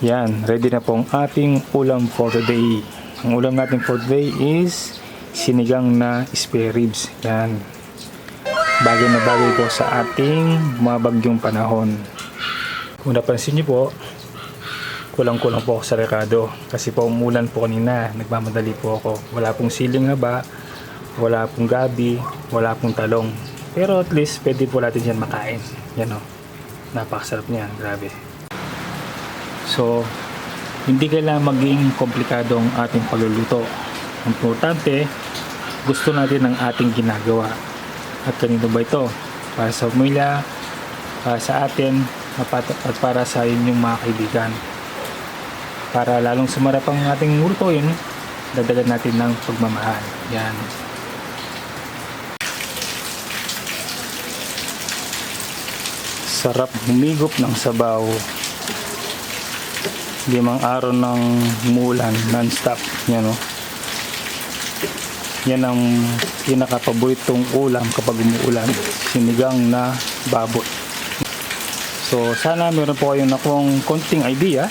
Yan, ready na po ang ating ulam for today. Ang ulam natin for today is sinigang na spare ribs. Yan. Bagay na bagay po sa ating mabagyong panahon. Kung napansin niyo po, kulang-kulang po ako sa rekado. Kasi po umulan po kanina, nagmamadali po ako. Wala pong siling haba, wala pong gabi, wala pong talong. Pero at least pwede po natin yan makain. Yan o. Napakasarap niyan, grabe. So, hindi kailangan maging komplikado ang ating pagluluto. Ang importante, gusto natin ang ating ginagawa. At kanino ba ito? Para sa pamilya, para sa atin, at para sa inyong mga kaibigan. Para lalong sumarap ang ating lutuin, dagdagan natin ng pagmamahal. Yan. Sarap humigop ng sabaw. 5 araw ng mulan non-stop. Yan o. Yan ang pinakapaboritong ulam kapag umuulan. Sinigang na baboy. So sana meron po kayong akong konting idea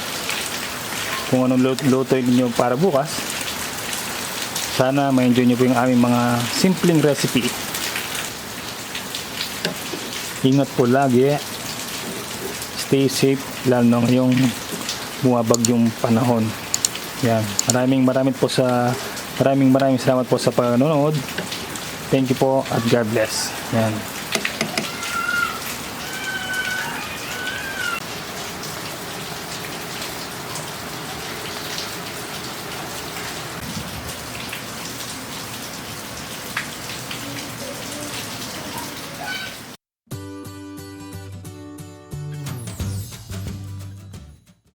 kung anong lutuin niyo para bukas. Sana ma-enjoy niyo po yung aming mga simpleng recipe. Ingat po lagi. Stay safe lalo na ngayong bumabagyong panahon. Yan. Maraming salamat po sa panonood. Thank you po at God bless. Yan.